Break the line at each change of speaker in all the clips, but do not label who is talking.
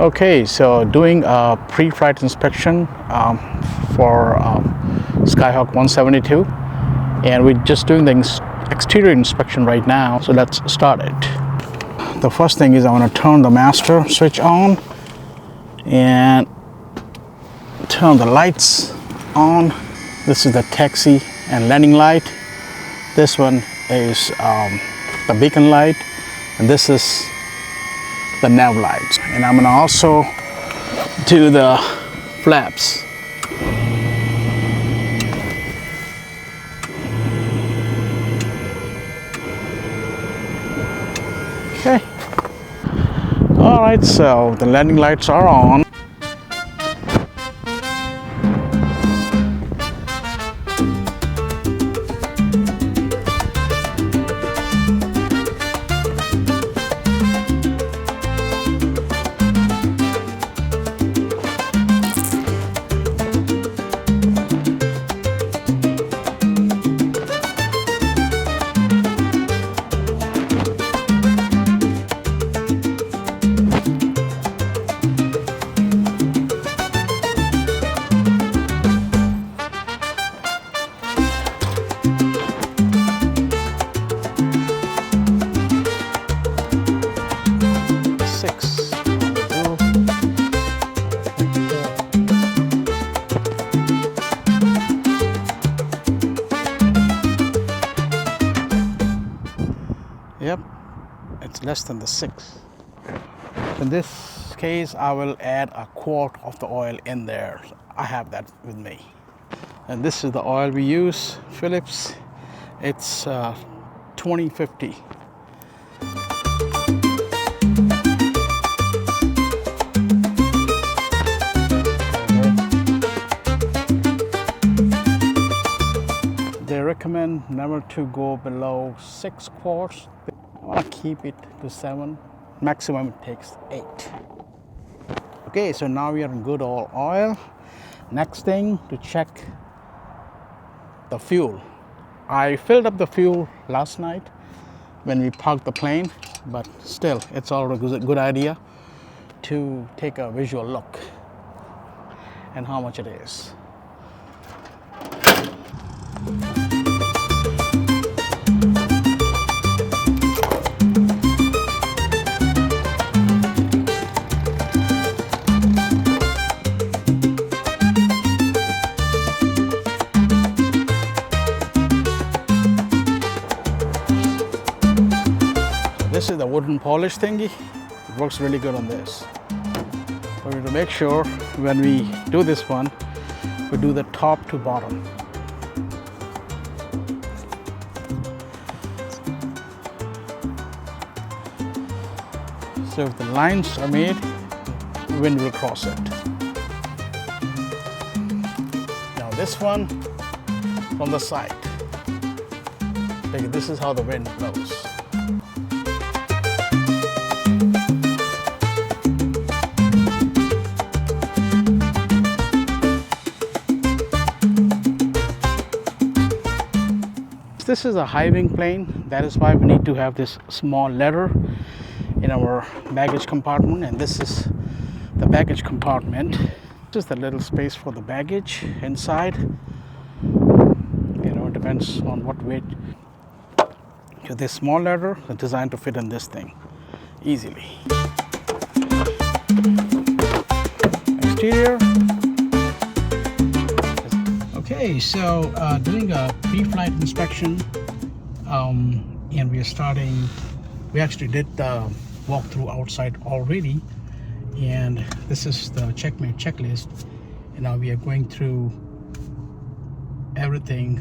Okay, so doing a pre-flight inspection for Skyhawk 172, and we're just doing the exterior inspection right now. So let's start it. The first thing is I want to turn the master switch on and turn the lights on. This is the taxi and landing light. This one is the beacon light, and this is the nav lights. And I'm going to also do the flaps. Okay. All right, so the landing lights are on. Yep, it's less than the 6. In this case, I will add a quart of the oil in there. I have that with me. And this is the oil we use, Phillips. It's 2050. They recommend never to go below 6 quarts. I want to keep it to 7. Maximum it takes 8. Okay, so now we are in good oil. Next thing, to check the fuel. I filled up the fuel last night when we parked the plane, but still, it's always a good idea to take a visual look and how much it is. This is the wooden polish thingy. It works really good on this. But we have to make sure when we do this one, we do the top to bottom. So if the lines are made, wind will cross it. Now this one from the side. Like this is how the wind blows. This is a high wing plane. That is why we need to have this small ladder in our baggage compartment, and this is the baggage compartment. Just a little space for the baggage inside. It depends on what weight. So this small ladder is designed to fit in this thing easily. Exterior. Okay, so doing a pre-flight inspection, and we are starting. We actually did the walkthrough outside already, and this is the checkmate checklist. And now we are going through everything,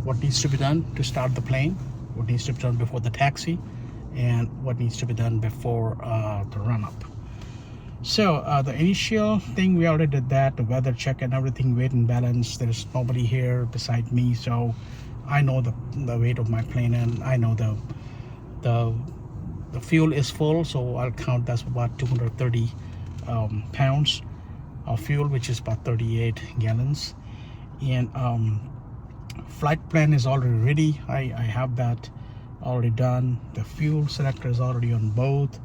what needs to be done to start the plane, what needs to be done before the taxi, and what needs to be done before the run-up. So the initial thing, we already did that, the weather check and everything, weight and balance. There's nobody here beside me, so I know the weight of my plane, and I know the fuel is full, so I'll count that's about 230 pounds of fuel, which is about 38 gallons. And flight plan is already ready. I have that already done. The fuel selector is already on both.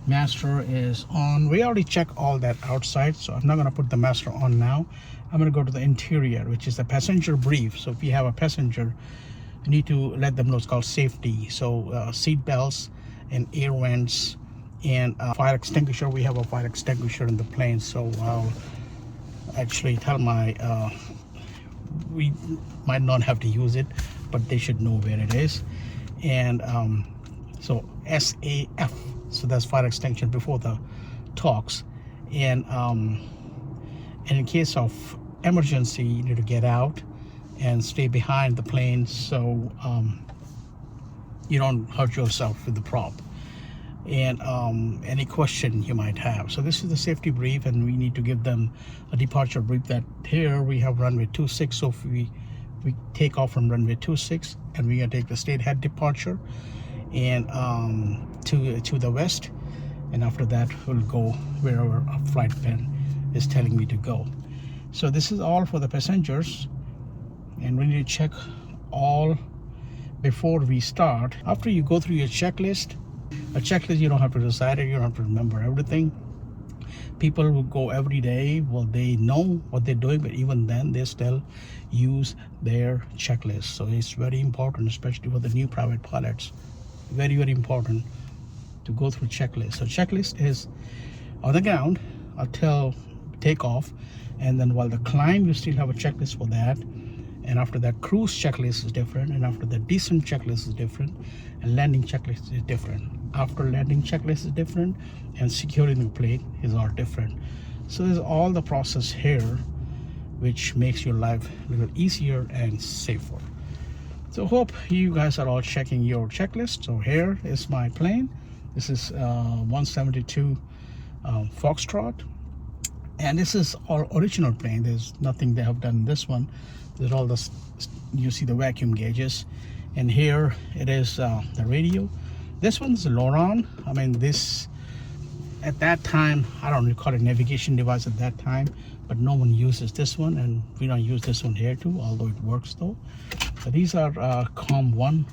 Master is on. We already checked all that outside, so I'm not going to put the master on now. I'm going to go to the interior, which is the passenger brief. So if you have a passenger, you need to let them know it's called safety. So seat belts and air vents and fire extinguisher. We have a fire extinguisher in the plane, so I'll actually tell my we might not have to use it, but they should know where it is. And so SAF, so that's fire extinction before the talks. And in case of emergency, you need to get out and stay behind the plane, so you don't hurt yourself with the prop. And any question you might have. So this is the safety brief, and we need to give them a departure brief that here we have runway 26. So if we take off from runway 26, and we're gonna take the straight head departure and to the west, and after that we'll go wherever a flight pen is telling me to go. So this is all for the passengers, and we need to check all before we start. After you go through your checklist, a checklist, you don't have to recite it, you don't have to remember everything. People who go every day, well, they know what they're doing, but even then they still use their checklist. So it's very important, especially for the new private pilots, very, very important to go through checklist. So checklist is on the ground until takeoff, and then while the climb you still have a checklist for that, and after that cruise checklist is different, and after that descent checklist is different, and landing checklist is different. After landing checklist is different, and securing the plane is all different. So there's all the process here, which makes your life a little easier and safer. So hope you guys are all checking your checklist. So here is my plane. This is 172 Foxtrot, and this is our original plane. There's nothing they have done in this one. There's all this, you see the vacuum gauges, and here it is the radio. This one's LORAN. I mean, this at that time, I don't recall a navigation device at that time, but no one uses this one, and we don't use this one here too, although it works though. So these are COM1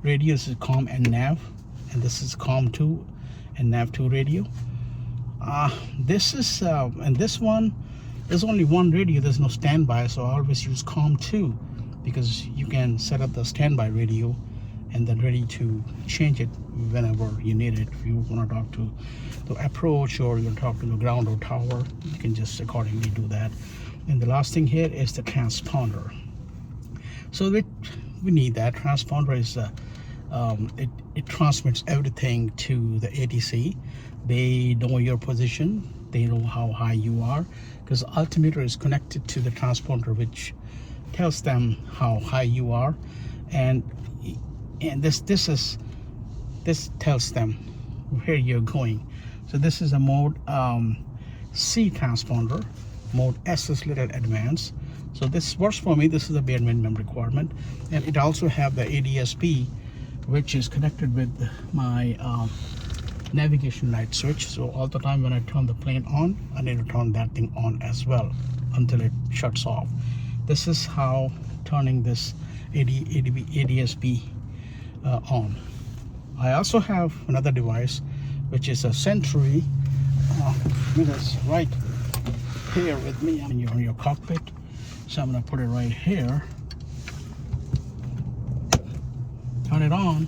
radio. This is COM and nav, and this is COM2 and nav2 radio. This is and this one, there's only one radio, there's no standby, so I always use COM2 because you can set up the standby radio and then ready to change it whenever you need it. If you want to talk to the approach, or you want to talk to the ground or tower, you can just accordingly do that. And the last thing here is the transponder. So we need that. Transponder is it transmits everything to the ATC. They know your position, they know how high you are, because altimeter is connected to the transponder, which tells them how high you are, and this tells them where you're going. So this is a mode C transponder. Mode S is little advanced. So this works for me. This is a bare minimum requirement, and it also have the ADS-B, which is connected with my navigation light switch. So all the time when I turn the plane on, I need to turn that thing on as well until it shuts off. This is how turning this ADS-B on. I also have another device, which is a Sentry. It is right here with me on your cockpit. So I'm going to put it right here. Turn it on.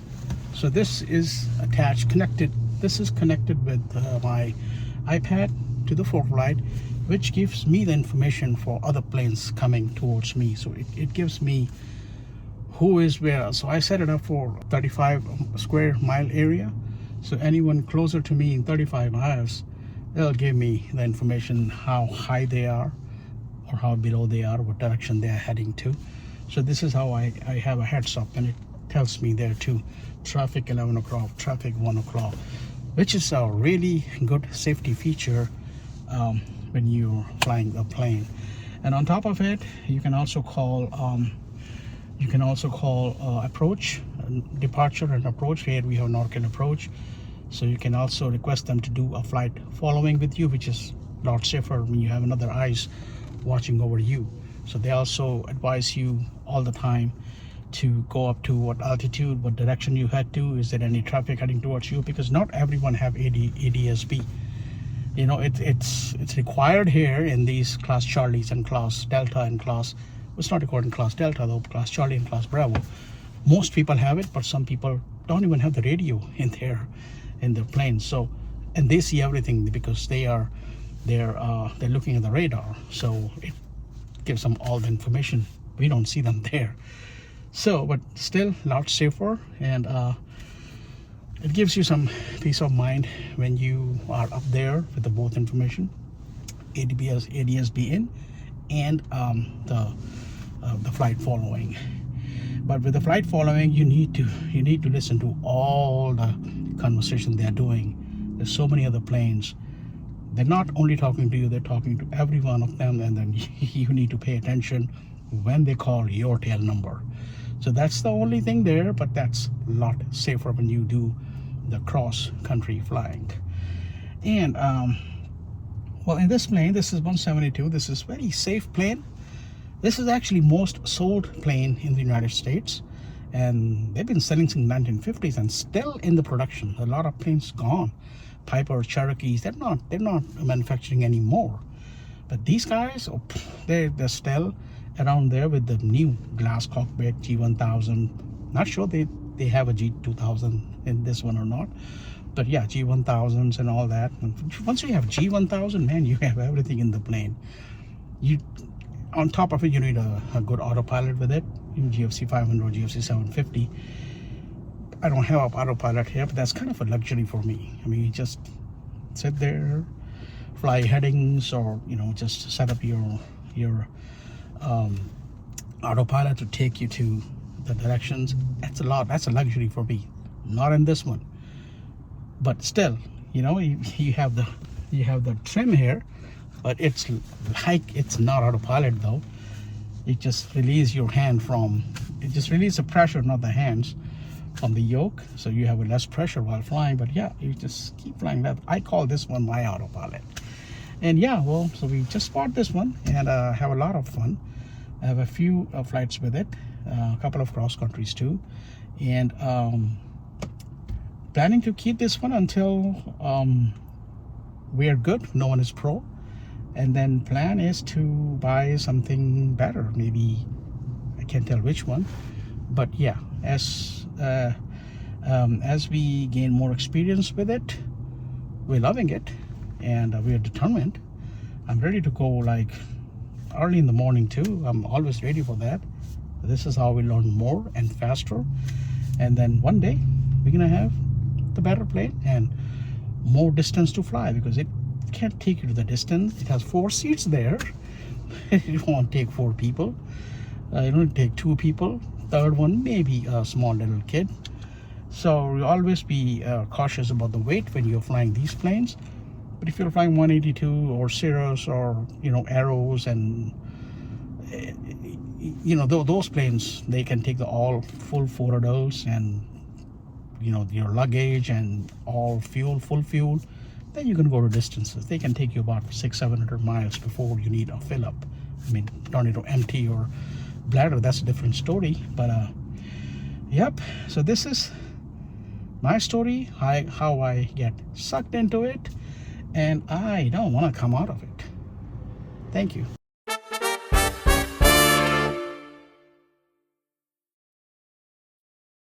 So this is attached, connected. This is connected with my iPad to the Preflight, which gives me the information for other planes coming towards me. So it gives me who is where. So I set it up for 35 square mile area. So anyone closer to me in 35 miles, they'll give me the information how high they are or how below they are, what direction they are heading to. So this is how I have a heads up, and it tells me there too, traffic 11 o'clock, traffic 1 o'clock, which is a really good safety feature when you're flying a plane. And on top of it, you can also call approach, departure and approach. Here we have NORCAN approach, so you can also request them to do a flight following with you, which is a lot safer when you have another eyes watching over you. So they also advise you all the time to go up to what altitude, what direction you head to, is there any traffic heading towards you, because not everyone have ADS-B. You know, it's required here in these class Charlies and class Delta and class, it's not required in class Delta though, class Charlie and class Bravo. Most people have it, but some people don't even have the radio in their plane. So, and they see everything because they're looking at the radar, so it gives them all the information. We don't see them there. So, but still a lot safer, and it gives you some peace of mind when you are up there with the both information, ADS-B in and the flight following. But with the flight following, you need to listen to all the conversation they're doing. There's so many other planes. They're not only talking to you, they're talking to every one of them, and then you need to pay attention when they call your tail number. So that's the only thing there, but that's a lot safer when you do the cross-country flying. And well, in this plane, this is 172. This is very safe plane. This is actually most sold plane in the United States, and they've been selling since 1950s and still in the production. A lot of planes gone. Piper, Cherokees, they're not manufacturing anymore. But these guys, oh, they're still around there with the new glass cockpit, G1000. Not sure they have a G2000 in this one or not, but yeah, G1000s and all that. Once you have G1000, man, you have everything in the plane. On top of it, you need a good autopilot with it, GFC 500 or GFC 750. I don't have autopilot here, but that's kind of a luxury for me. I mean, you just sit there, fly headings, or just set up your autopilot to take you to the directions. That's a luxury for me. Not in this one, but still, you have the trim here, but it's not autopilot though. It just release your hand it just release the pressure, not the hands, from the yoke, so you have less pressure while flying. But yeah, you just keep flying that. I call this one my autopilot. And yeah, well, so we just bought this one and have a lot of fun. I have a few flights with it, a couple of cross countries too, and planning to keep this one until we are good, no one is pro, and then plan is to buy something better. Maybe I can't tell which one, but yeah, as we gain more experience with it, we're loving it, and we are determined. I'm ready to go like early in the morning too. I'm always ready for that. This is how we learn more and faster, and then one day we're gonna have the better plane and more distance to fly, because it can't take you to the distance. It has 4 seats there. It won't take 4 people. It only take 2 people. Third one maybe a small little kid. So you always be cautious about the weight when you're flying these planes. But if you're flying 182 or Cirrus or Arrows, and those planes, they can take the all full 4 of those, and your luggage and all fuel, full fuel. Then you can go to distances. They can take you about 600-700 miles before you need a fill up. I mean, don't need to empty your bladder. That's a different story. But yep, so this is my story, how I get sucked into it, and I don't want to come out of it. Thank you.